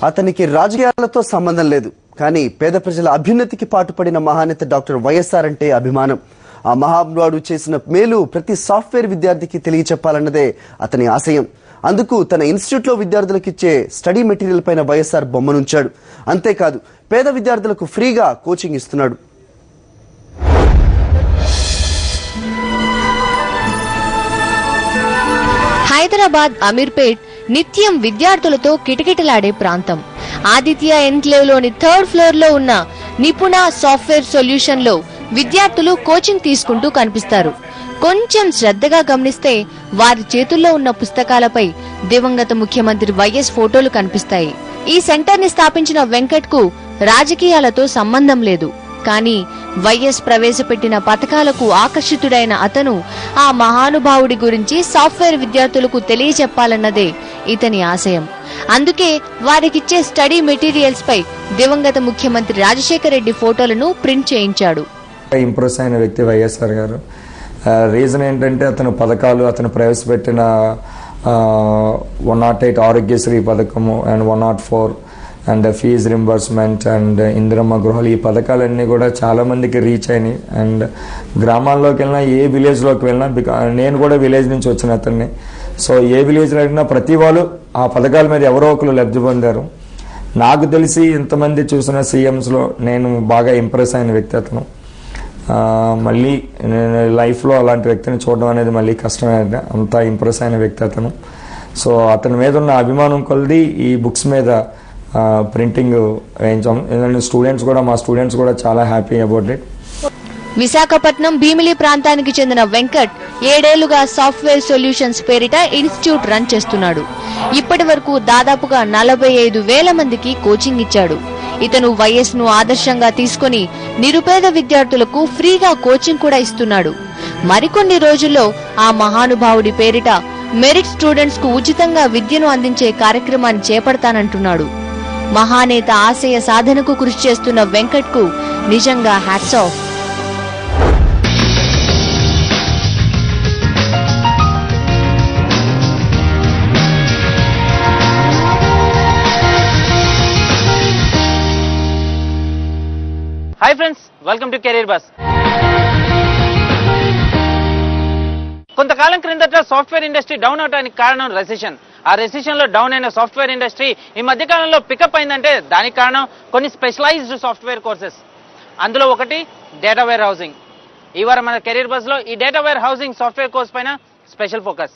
అతనికి రాజకీయాలతో సంబంధం లేదు, కానీ పేద ప్రజల అభ్యున్నతికి పాటుపడిన మహానేత డాక్టర్ వైఎస్ఆర్ అంటే అభిమానం. ఆ మహానుభావుడు చేసిన మేలు ప్రతి సాఫ్ట్వేర్ విద్యార్థికి తెలియచెప్పాలన్నదే అతని ఆశయం. అందుకు తన ఇన్స్టిట్యూట్ లో విద్యార్థులకు ఇచ్చే స్టడీ మెటీరియల్ పైన వైఎస్ఆర్ బొమ్మనుంచాడు. అంతేకాదు పేద విద్యార్థులకు ఫ్రీగా కోచింగ్ ఇస్తున్నాడు. హైదరాబాద్ అమీర్పేట్ నిత్యం విద్యార్థులతో కిటకిటలాడే ప్రాంతం. ఆదిత్య ఎన్క్లేవ్ లోని 3rd ఫ్లోర్ లో ఉన్న నిపుణ సాఫ్ట్వేర్ సొల్యూషన్ లో విద్యార్థులు కోచింగ్ తీసుకుంటూ కనిపిస్తారు. కొంచెం శ్రద్ధగా గమనిస్తే వారి చేతుల్లో ఉన్న పుస్తకాలపై దివంగత ముఖ్యమంత్రి వైఎస్ ఫోటోలు కనిపిస్తాయి. ఈ సెంటర్ ని స్థాపించిన వెంకట్ కు రాజకీయాలతో సంబంధం లేదు, కానీ వైఎస్ ప్రవేశపెట్టిన పథకాలకు ఆకర్షితుడైన అతను ఆ మహానుభావుడి గురించి సాఫ్ట్వేర్ విద్యార్థులకు తెలియచెప్పాలన్నదే ఇతని ఆశయం. అందుకే వారికిచ్చే స్టడీ మెటీరియల్స్ పై దివంగత ముఖ్యమంత్రి రాజశేఖర రెడ్డి ఫోటోలను ప్రింట్ చేయించాడు. ఇంప్రెస్ అయిన వ్యక్తి వైఎస్ఆర్ గారు. రీజన్ ఏంటంటే అతను పథకాలు, అతను ప్రవేశపెట్టిన 108 ఆరోగ్యశ్రీ పథకము and 104 and fees reimbursement and Indiramma గృహాలు, ఈ పథకాలన్నీ కూడా చాలా మందికి రీచ్ అయినాయి. అండ్ గ్రామాల్లోకి వెళ్ళినా, ఏ విలేజ్లోకి వెళ్ళినా, నేను కూడా విలేజ్ నుంచి వచ్చిన అతన్ని. సో ఏ విలేజ్లో వెళ్ళినా ప్రతి వాళ్ళు ఆ పథకాల మీద ఎవరో ఒకరు లబ్ధి పొందారు. నాకు తెలిసి ఇంతమంది చూసిన సీఎంస్లో నేను బాగా ఇంప్రెస్ అయిన వ్యక్తి అతను. మళ్ళీ లైఫ్లో అలాంటి వ్యక్తిని చూడడం అనేది మళ్ళీ కష్టమే. అంత ఇంప్రెస్ అయిన వ్యక్తి అతను. సో అతని మీద ఉన్న అభిమానం కొలది ఈ బుక్స్ మీద ప్రింటింగ్ వేయించాం. ఎందుకంటే మా స్టూడెంట్స్ కూడా చాలా happy about it. Visakhapatnam Bheemili ప్రాంతానికి చెందిన వెంకట్ 7 ఏళ్లుగా సాఫ్ట్వేర్ సొల్యూషన్స్ పేరిట ఇన్స్టిట్యూట్ రన్ చేస్తున్నాడు. ఇప్పటి వరకు దాదాపుగా 45,000 మందికి కోచింగ్ ఇచ్చాడు. ఇతను వైఎస్ ను ఆదర్శంగా తీసుకుని నిరుపేద విద్యార్థులకు ఫ్రీగా కోచింగ్ కూడా ఇస్తున్నాడు. మరికొన్ని రోజుల్లో ఆ మహానుభావుడి పేరిట మెరిట్ స్టూడెంట్స్ కు ఉచితంగా విద్యను అందించే కార్యక్రమాన్ని చేపడతానంటున్నాడు. మహానేత ఆశయ సాధనకు కృషి చేస్తున్న వెంకట్ కు నిజంగా hats off. Hi friends, welcome to career bus. కొంతకాలం క్రిందట సాఫ్ట్వేర్ ఇండస్ట్రీ డౌన్ అవడానికి కారణం రెసిషన్. ఆ రెసిషన్ లో డౌన్ అయిన సాఫ్ట్వేర్ ఇండస్ట్రీ ఈ మధ్య కాలంలో పికప్ అయిందంటే దానికి కారణం కొన్ని స్పెషలైజ్డ్ సాఫ్ట్వేర్ కోర్సెస్. అందులో ఒకటి డేటా వేర్ హౌసింగ్. ఈ వారం మన కెరీర్ బస్ లో ఈ data warehousing software course పైన స్పెషల్ ఫోకస్.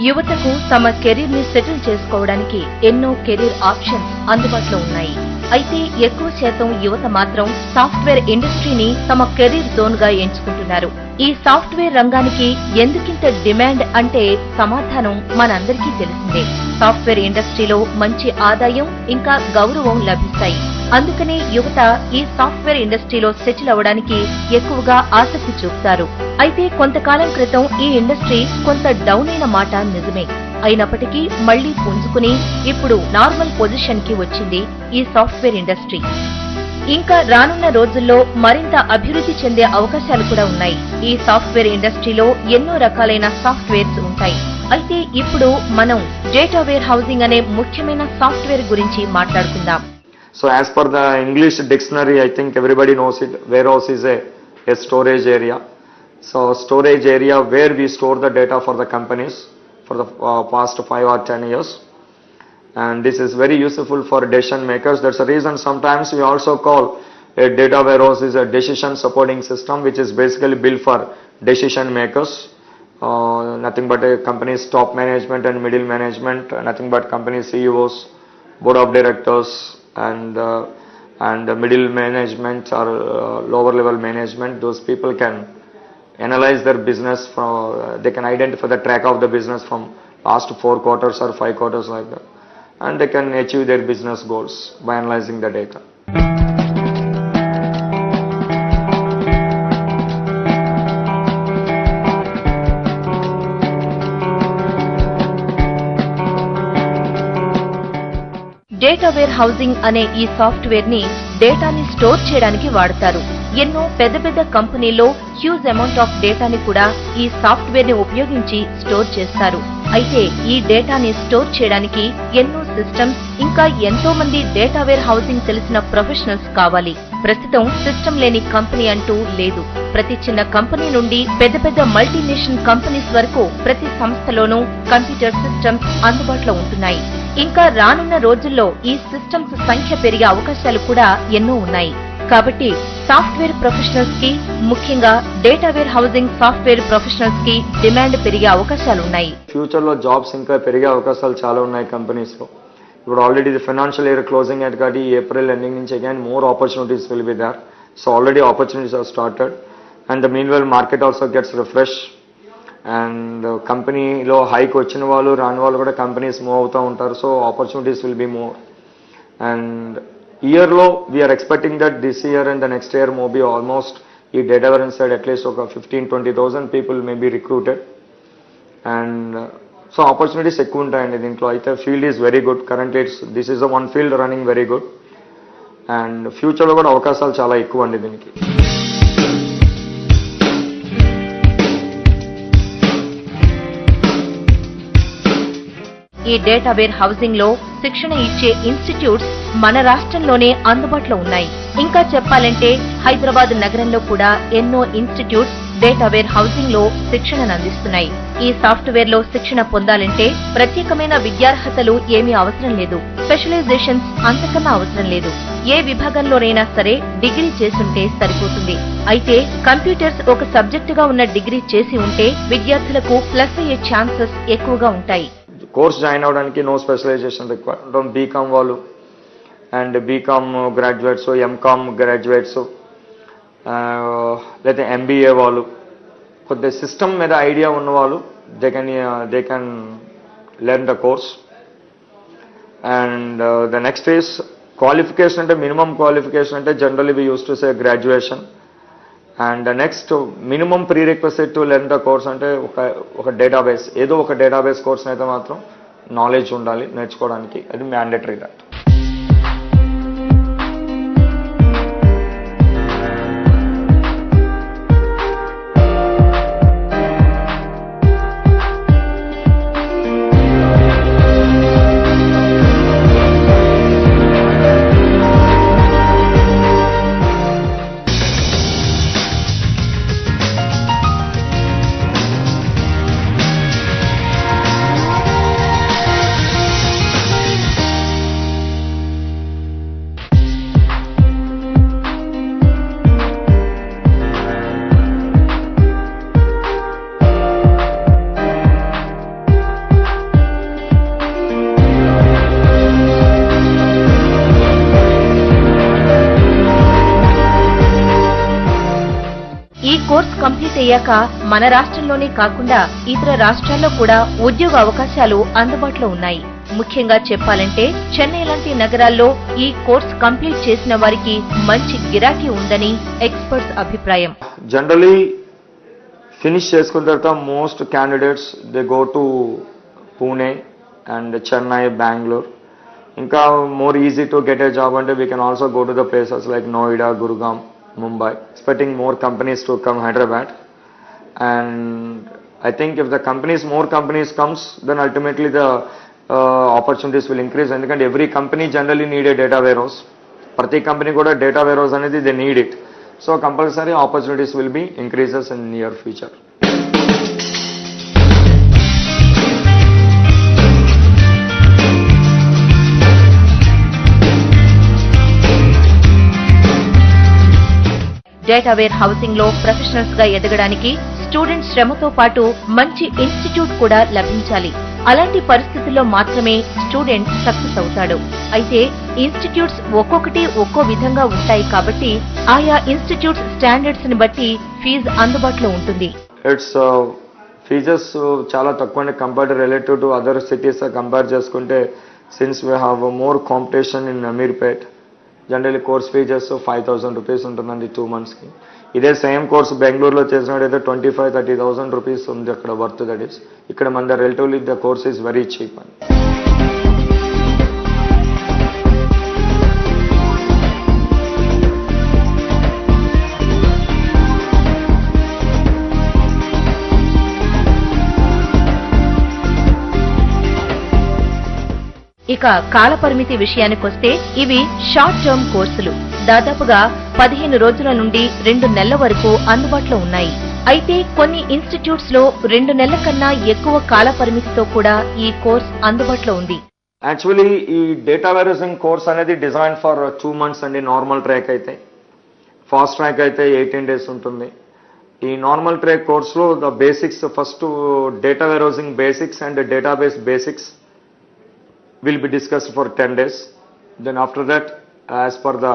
యువతకు తమ కెరీర్ ని సెటిల్ చేసుకోవడానికి ఎన్నో కెరీర్ ఆప్షన్స్ అందుబాటులో ఉన్నాయి. అయితే ఎక్కువ శాతం యువత మాత్రం సాఫ్ట్వేర్ ఇండస్ట్రీని తమ కెరీర్ జోన్ గా ఎంచుకుంటున్నారు. ఈ సాఫ్ట్వేర్ రంగానికి ఎందుకింత డిమాండ్ అంటే సమాధానం మనందరికీ తెలిసిందే. సాఫ్ట్వేర్ ఇండస్ట్రీలో మంచి ఆదాయం ఇంకా గౌరవం లభిస్తాయి. అందుకనే యువత ఈ సాఫ్ట్వేర్ ఇండస్ట్రీలో సెటిల్ అవ్వడానికి ఎక్కువగా ఆసక్తి చూపుతారు. అయితే కొంతకాలం క్రితం ఈ ఇండస్ట్రీ కొంత డౌన్ అయిన మాట నిజమే. అయినప్పటికీ మళ్లీ పుంజుకుని ఇప్పుడు నార్మల్ పొజిషన్ కి వచ్చింది ఈ సాఫ్ట్వేర్ ఇండస్ట్రీ. ఇంకా రానున్న రోజుల్లో మరింత అభివృద్ధి చెందే అవకాశాలు కూడా ఉన్నాయి. ఈ సాఫ్ట్వేర్ ఇండస్ట్రీలో ఎన్నో రకాలైన సాఫ్ట్వేర్స్ ఉంటాయి. అయితే ఇప్పుడు మనం డేటా వేర్ హౌసింగ్ అనే ముఖ్యమైన సాఫ్ట్వేర్ గురించి మాట్లాడుకుందాం. So as per the English dictionary, I think everybody knows it. Warehouse is a storage area. So storage area where we store the data for the companies for the past 5 or 10 years. And this is very useful for decision makers. That's the reason sometimes we also call a data warehouse is a decision supporting system, which is basically built for decision makers. Nothing but a company's top management and middle management, nothing but company CEOs, board of directors, and middle management or lower level management. Those people can analyze their business they can identify the track of the business from last 4 quarters or 5 quarters like that, and they can achieve their business goals by analyzing the data. Data warehousing అనే ఈ software ని డేటాని store చేయడానికి వాడతారు. ఎన్నో పెద్ద పెద్ద కంపెనీల్లో హ్యూజ్ అమౌంట్ ఆఫ్ డేటాని కూడా ఈ సాఫ్ట్వేర్ ని ఉపయోగించి స్టోర్ చేస్తారు. అయితే ఈ డేటాని స్టోర్ చేయడానికి ఎన్నో సిస్టమ్స్ ఇంకా ఎంతో మంది డేటా వేర్ హౌసింగ్ తెలిసిన ప్రొఫెషనల్స్ కావాలి. ప్రస్తుతం సిస్టమ్ లేని కంపెనీ అంటూ లేదు. ప్రతి చిన్న కంపెనీ నుండి పెద్ద పెద్ద మల్టీనేషనల్ కంపెనీస్ వరకు ప్రతి సంస్థలోనూ కంప్యూటర్ సిస్టమ్స్ అందుబాటులో ఉంటున్నాయి. ఇంకా రానున్న రోజుల్లో ఈ సిస్టమ్స్ సంఖ్య పెరిగే అవకాశాలు కూడా ఎన్నో ఉన్నాయి. కాబట్టి సాఫ్ట్వేర్ ప్రొఫెషనల్స్ కి, ముఖ్యంగా data warehousing software professionals కి డిమాండ్ పెరిగే అవకాశాలున్నాయి. ఫ్యూచర్ లో జాబ్స్ ఇంకా పెరిగే అవకాశాలు చాలా ఉన్నాయి కంపెనీస్ లో. ఇప్పుడు already the financial year closing అయ్యారు కాబట్టి ఏప్రిల్ ఎండింగ్ నుంచి again more opportunities will be there. So already opportunities are started and the meanwhile market also gets refresh and కంపెనీలో హైక్ వచ్చిన వాళ్ళు రాని వాళ్ళు కూడా కంపెనీస్ మూవ్ అవుతూ ఉంటారు. So opportunities will be more. And ఇయర్లో we are expecting that this year and the next year more be almost ఈ డేటా వేర్ సైడ్ అట్లీస్ట్ ఒక 15-20,000 people may be recruited. And so opportunities ఎక్కువ ఉంటాయండి దీంట్లో. అయితే field is very good. Currently this is one field running very good and ఫ్యూచర్లో కూడా అవకాశాలు చాలా ఎక్కువ అండి దీనికి. ఈ డేటా వేర్ హౌసింగ్ లో శిక్షణ ఇచ్చే ఇన్స్టిట్యూట్స్ మన రాష్ట్రంలోనే అందుబాటులో ఉన్నాయి. ఇంకా చెప్పాలంటే హైదరాబాద్ నగరంలో కూడా ఎన్నో ఇన్స్టిట్యూట్స్ డేటా వేర్ హౌసింగ్ లో శిక్షణను అందిస్తున్నాయి. ఈ సాఫ్ట్వేర్ లో శిక్షణ పొందాలంటే ప్రత్యేకమైన విద్యార్హతలు ఏమీ అవసరం లేదు. స్పెషలైజేషన్స్ అంతకన్నా అవసరం లేదు. ఏ విభాగంలోనైనా సరే డిగ్రీ చేసుంటే సరిపోతుంది. అయితే కంప్యూటర్స్ ఒక సబ్జెక్టుగా ఉన్న డిగ్రీ చేసి ఉంటే విద్యార్థులకు ప్లస్ అయ్యే ఛాన్సెస్ ఎక్కువగా ఉంటాయి. కోర్స్ జాయిన్ అవడానికి నో స్పెషలైజేషన్ రిక్వైర్డ్. బీకామ్ వాళ్ళు and BCom graduates, MCom graduates, లేదా ఎంబీఏ వాళ్ళు, కొద్దిగా సిస్టమ్ మీద ఐడియా ఉన్న వాళ్ళు they can learn the course. And the next is qualification. అంటే మినిమం క్వాలిఫికేషన్ అంటే generally we use to say graduation. And next minimum pre request to learn the course అంటే ఒక డేటాబేస్, ఏదో ఒక డేటాబేస్ కోర్స్ అయితే మాత్రం నాలెడ్జ్ ఉండాలి నేర్చుకోవడానికి. అది మ్యాండేటరీ దట్. కోర్స్ కంప్లీట్ అయ్యాక మన రాష్ట్రంలోనే కాకుండా ఇతర రాష్ట్రాల్లో కూడా ఉద్యోగ అవకాశాలు అందుబాటులో ఉన్నాయి. ముఖ్యంగా చెప్పాలంటే చెన్నై లాంటి నగరాల్లో ఈ కోర్స్ కంప్లీట్ చేసిన వారికి మంచి గిరాకీ ఉందని ఎక్స్పర్ట్స్ అభిప్రాయం. జనరలీ ఫినిష్ చేసుకున్న తర్వాత most candidates they go to Pune and Chennai, Bengaluru. ఇంకా more easy to get a job అంటే we can also go to the places like Noida, Gurgaon, Mumbai, expecting more companies to come Hyderabad. And I think if the more companies comes, then ultimately the opportunities will increase. And every company generally need a data warehouse. Prati company kuda data warehouse anedi they need it. So compulsory opportunities will be increases in near future. Data warehousing లో professionals గా ఎదగడానికి students శ్రమతో పాటు మంచి institute కూడా లభించాలి. అలాంటి పరిస్థితుల్లో మాత్రమే స్టూడెంట్ సక్సెస్ అవుతాడు. అయితే ఇన్స్టిట్యూట్స్ ఒక్కొక్కటి ఒక్కో విధంగా ఉంటాయి కాబట్టి ఆయా ఇన్స్టిట్యూట్స్ స్టాండర్డ్స్ ని బట్టి ఫీజు అందుబాటులో ఉంటుంది. ఇట్స్ ఫీజెస్ చాలా తక్కువ compared relative to other cities compare చేసుకుంటే, since we have more competition in Ameerpet. Generally course fees 5,000 rupees ఉంటుందండి 2 monthsకి. ఇదే సేమ్ కోర్స్ బెంగళూరులో చేసినట్టయితే 25,000-30,000 రూపీస్ ఉంది అక్కడ వర్త్. దట్ ఈస్ ఇక్కడ మన relatively the course is very cheap. ఇక కాలపరిమితి విషయానికొస్తే ఇవి షార్ట్ టర్మ్ కోర్సులు. దాదాపుగా 15 రోజుల నుండి 2 నెలల వరకు అందుబాటులో ఉన్నాయి. అయితే కొన్ని ఇన్స్టిట్యూట్స్ లో 2 నెలల కన్నా ఎక్కువ కాలపరిమితితో కూడా ఈ కోర్స్ అందుబాటులో ఉంది. యాక్చువల్లీ ఈ డేటా వేర్హౌసింగ్ కోర్స్ అనేది డిజైన్ ఫర్ 2 months అండి. నార్మల్ ట్రాక్ అయితే, ఫాస్ట్ ట్రాక్ అయితే 18 days ఉంటుంది. ఈ నార్మల్ ట్రాక్ కోర్సులో the basics, first data warehousing basics and database basics will be discussed for 10 days. Then after that, as per the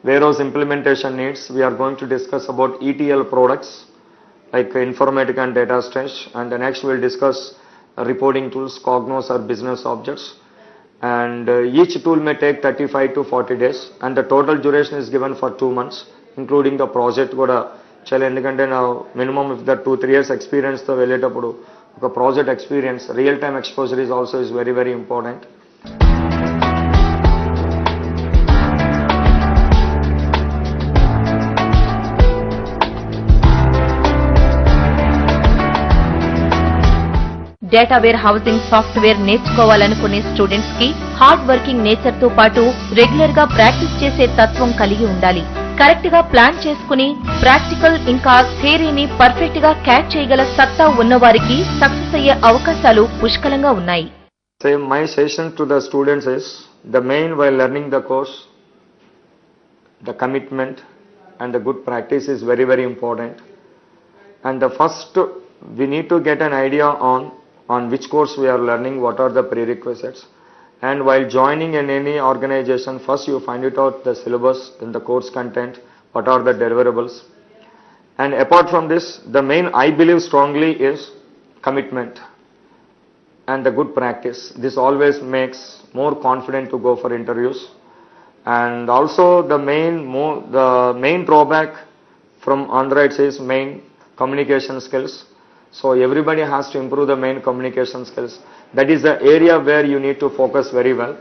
warehouse implementation needs, we are going to discuss about ETL products like Informatica and Data Storage, and the next we will discuss reporting tools, Cognos or business objects, and each tool may take 35 to 40 days, and the total duration is given for 2 months, including the project kuda chala endukante na minimum if the 2-3 years experience tho velletappudu oka project experience, real time exposure is also is very very important. Data warehousing software నేర్చుకోవాలనుకునే students కి hard working nature తో పాటు regular గా practice చేసే తత్వం కలిగి ఉండాలి. Correct గా ప్లాన్ చేసుకుని ప్రాక్టికల్ ఇంకా థియరీని పర్ఫెక్ట్ గా క్యాచ్ చేయగల సత్తా ఉన్నవారికి సక్సెస్ అయ్యే అవకాశాలు పుష్కలంగా ఉన్నాయి. My suggestion to the students is the main while learning the course, the commitment and the good practice is very very important. And the first we need to get an idea on which course we are learning, what are the prerequisites, and while joining in any organization, first you find it out the syllabus, then the course content, what are the deliverables, and apart from this, the main I believe strongly is commitment and the good practice. This always makes more confident to go for interviews. And also the main drawback from Android is main communication skills. So everybody has to improve the main communication skills. That is the area where you need to focus very well.